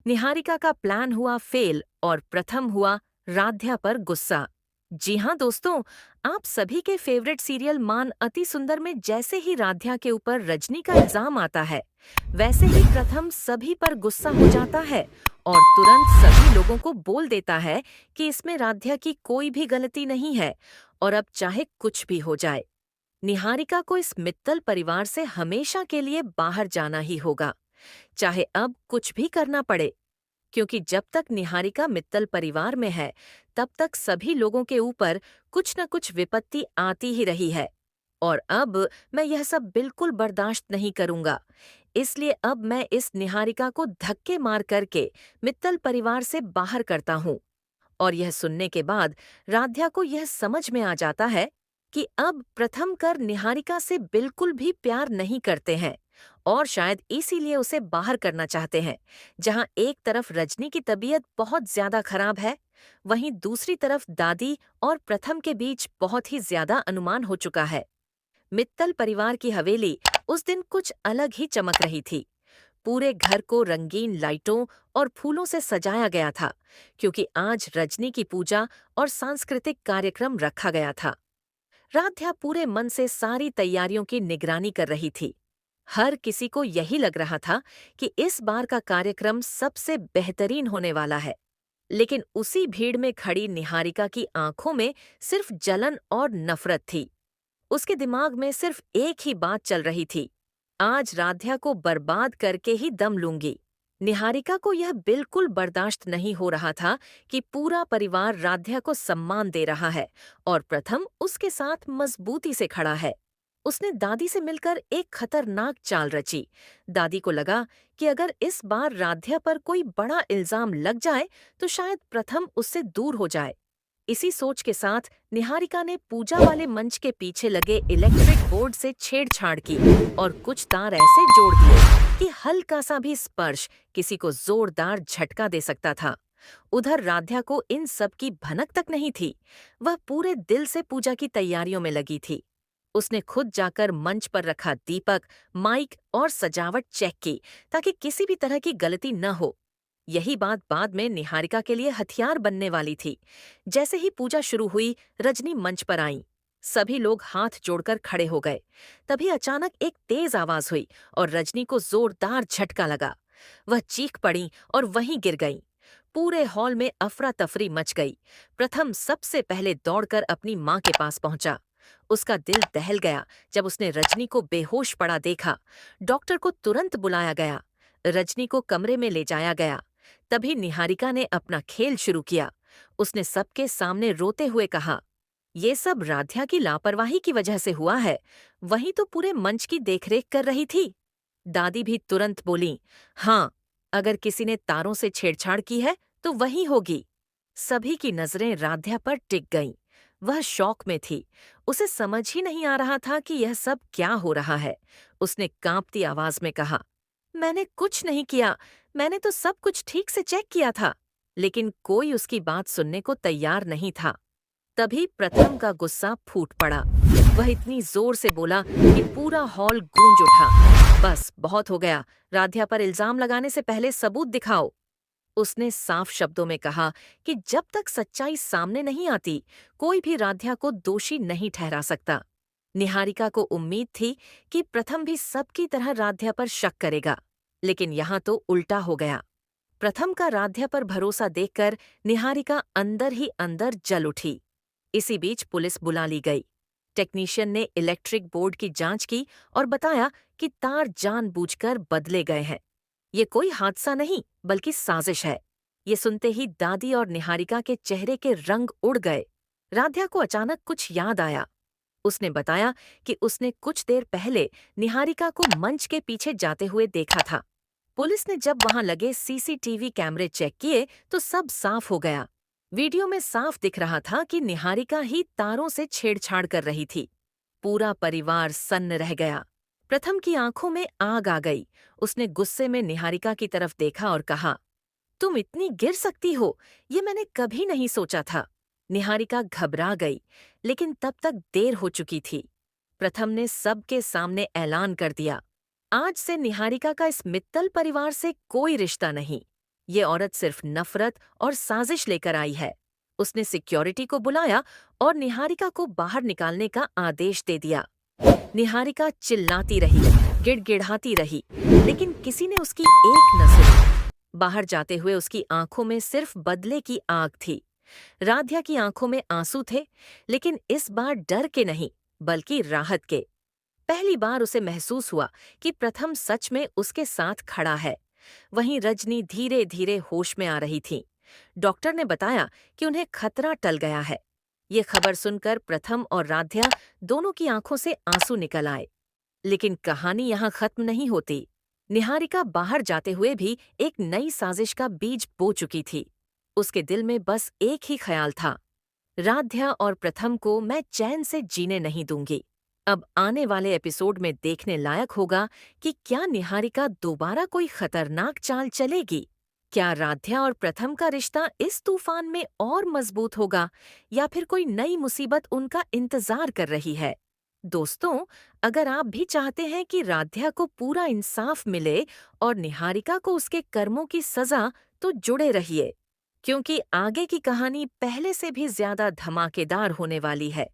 निहारिका का प्लान हुआ फेल और प्रथम हुआ राध्या पर गुस्सा। जी हाँ दोस्तों, आप सभी के फेवरेट सीरियल मान अति सुंदर में जैसे ही राध्या के ऊपर रजनी का इल्जाम आता है, वैसे ही प्रथम सभी पर गुस्सा हो जाता है और तुरंत सभी लोगों को बोल देता है कि इसमें राध्या की कोई भी गलती नहीं है और अब चाहे कुछ भी हो जाए, निहारिका को इस मित्तल परिवार से हमेशा के लिए बाहर जाना ही होगा, चाहे अब कुछ भी करना पड़े। क्योंकि जब तक निहारिका मित्तल परिवार में है, तब तक सभी लोगों के ऊपर कुछ न कुछ विपत्ति आती ही रही है और अब मैं यह सब बिल्कुल बर्दाश्त नहीं करूंगा। इसलिए अब मैं इस निहारिका को धक्के मार करके मित्तल परिवार से बाहर करता हूँ। और यह सुनने के बाद राध्या को यह समझ में आ जाता है कि अब प्रथम कर निहारिका से बिल्कुल भी प्यार नहीं करते हैं और शायद इसीलिए उसे बाहर करना चाहते हैं। जहां एक तरफ रजनी की तबीयत बहुत ज्यादा खराब है, वहीं दूसरी तरफ दादी और प्रथम के बीच बहुत ही ज्यादा अनुमान हो चुका है। मित्तल परिवार की हवेली उस दिन कुछ अलग ही चमक रही थी। पूरे घर को रंगीन लाइटों और फूलों से सजाया गया था, क्योंकि आज रजनी की पूजा और सांस्कृतिक कार्यक्रम रखा गया था। राध्या पूरे मन से सारी तैयारियों की निगरानी कर रही थी। हर किसी को यही लग रहा था कि इस बार का कार्यक्रम सबसे बेहतरीन होने वाला है। लेकिन उसी भीड़ में खड़ी निहारिका की आंखों में सिर्फ जलन और नफरत थी। उसके दिमाग में सिर्फ एक ही बात चल रही थी, आज राध्या को बर्बाद करके ही दम लूंगी। निहारिका को यह बिल्कुल बर्दाश्त नहीं हो रहा था कि पूरा परिवार राध्या को सम्मान दे रहा है और प्रथम उसके साथ मजबूती से खड़ा है। उसने दादी से मिलकर एक खतरनाक चाल रची। दादी को लगा कि अगर इस बार राध्या पर कोई बड़ा इल्जाम लग जाए तो शायद प्रथम उससे दूर हो जाए। इसी सोच के साथ निहारिका ने पूजा वाले मंच के पीछे लगे इलेक्ट्रिक बोर्ड से छेड़छाड़ की और कुछ तार ऐसे जोड़ दिए कि हल्का सा भी स्पर्श किसी को जोरदार झटका दे सकता था। उधर राध्या को इन सब की भनक तक नहीं थी। वह पूरे दिल से पूजा की तैयारियों में लगी थी। उसने खुद जाकर मंच पर रखा दीपक, माइक और सजावट चेक की ताकि किसी भी तरह की गलती न हो। यही बात बाद में निहारिका के लिए हथियार बनने वाली थी। जैसे ही पूजा शुरू हुई, रजनी मंच पर आईं। सभी लोग हाथ जोड़कर खड़े हो गए। तभी अचानक एक तेज आवाज हुई और रजनी को जोरदार झटका लगा। वह चीख पड़ी और वहीं गिर गईं। पूरे हॉल में अफरा तफरी मच गई। प्रथम सबसे पहले दौड़कर अपनी मां के पास पहुंचा। उसका दिल दहल गया जब उसने रजनी को बेहोश पड़ा देखा। डॉक्टर को तुरंत बुलाया गया। रजनी को कमरे में ले जाया गया। तभी निहारिका ने अपना खेल शुरू किया। उसने सबके सामने रोते हुए कहा, ये सब राध्या की लापरवाही की वजह से हुआ है। वही तो पूरे मंच की देखरेख कर रही थी। दादी भी तुरंत बोली, हाँ, अगर किसी ने तारों से छेड़छाड़ की है तो वही होगी। सभी की नजरें राध्या पर टिक गईं। वह शौक में थी। उसे समझ ही नहीं आ रहा था कि यह सब क्या हो रहा है। उसने कांपती आवाज में कहा, मैंने कुछ नहीं किया, मैंने तो सब कुछ ठीक से चेक किया था। लेकिन कोई उसकी बात सुनने को तैयार नहीं था। तभी प्रथम का गुस्सा फूट पड़ा। वह इतनी जोर से बोला कि पूरा हॉल गूंज उठा। बस बहुत हो गया, राध्या पर इल्जाम लगाने से पहले सबूत दिखाओ। उसने साफ शब्दों में कहा कि जब तक सच्चाई सामने नहीं आती, कोई भी राध्या को दोषी नहीं ठहरा सकता। निहारिका को उम्मीद थी कि प्रथम भी सबकी तरह राध्या पर शक करेगा, लेकिन यहाँ तो उल्टा हो गया। प्रथम का राध्या पर भरोसा देखकर निहारिका अंदर ही अंदर जल उठी। इसी बीच पुलिस बुला ली गई। टेक्नीशियन ने इलेक्ट्रिक बोर्ड की जांच की और बताया कि तार जानबूझकर बदले गए हैं। ये कोई हादसा नहीं बल्कि साजिश है। ये सुनते ही दादी और निहारिका के चेहरे के रंग उड़ गए। राध्या को अचानक कुछ याद आया। उसने बताया कि उसने कुछ देर पहले निहारिका को मंच के पीछे जाते हुए देखा था। पुलिस ने जब वहां लगे सीसीटीवी कैमरे चेक किए तो सब साफ हो गया। वीडियो में साफ दिख रहा था कि निहारिका ही तारों से छेड़छाड़ कर रही थी। पूरा परिवार सन्न रह गया। प्रथम की आंखों में आग आ गई। उसने गुस्से में निहारिका की तरफ देखा और कहा, तुम इतनी गिर सकती हो, ये मैंने कभी नहीं सोचा था। निहारिका घबरा गई, लेकिन तब तक देर हो चुकी थी। प्रथम ने सबके सामने ऐलान कर दिया, आज से निहारिका का इस मित्तल परिवार से कोई रिश्ता नहीं। ये औरत सिर्फ नफरत और साजिश लेकर आई है। उसने सिक्योरिटी को बुलाया और निहारिका को बाहर निकालने का आदेश दे दिया। निहारिका चिल्लाती रही, गिड़गिड़ाती रही, लेकिन किसी ने उसकी एक न सुनी। बाहर जाते हुए उसकी आंखों में सिर्फ बदले की आग थी। राध्या की आंखों में आंसू थे, लेकिन इस बार डर के नहीं, बल्कि राहत के। पहली बार उसे महसूस हुआ कि प्रथम सच में उसके साथ खड़ा है। वहीं रजनी धीरे धीरे होश में आ रही थी। डॉक्टर ने बताया कि उन्हें खतरा टल गया है। ये खबर सुनकर प्रथम और राध्या दोनों की आंखों से आंसू निकल आए। लेकिन कहानी यहाँ खत्म नहीं होती। निहारिका बाहर जाते हुए भी एक नई साजिश का बीज बो चुकी थी। उसके दिल में बस एक ही ख्याल था, राध्या और प्रथम को मैं चैन से जीने नहीं दूंगी। अब आने वाले एपिसोड में देखने लायक होगा कि क्या निहारिका दोबारा कोई खतरनाक चाल चलेगी। क्या राध्या और प्रथम का रिश्ता इस तूफान में और मजबूत होगा, या फिर कोई नई मुसीबत उनका इंतजार कर रही है। दोस्तों, अगर आप भी चाहते हैं कि राध्या को पूरा इंसाफ मिले और निहारिका को उसके कर्मों की सजा, तो जुड़े रहिए, क्योंकि आगे की कहानी पहले से भी ज्यादा धमाकेदार होने वाली है।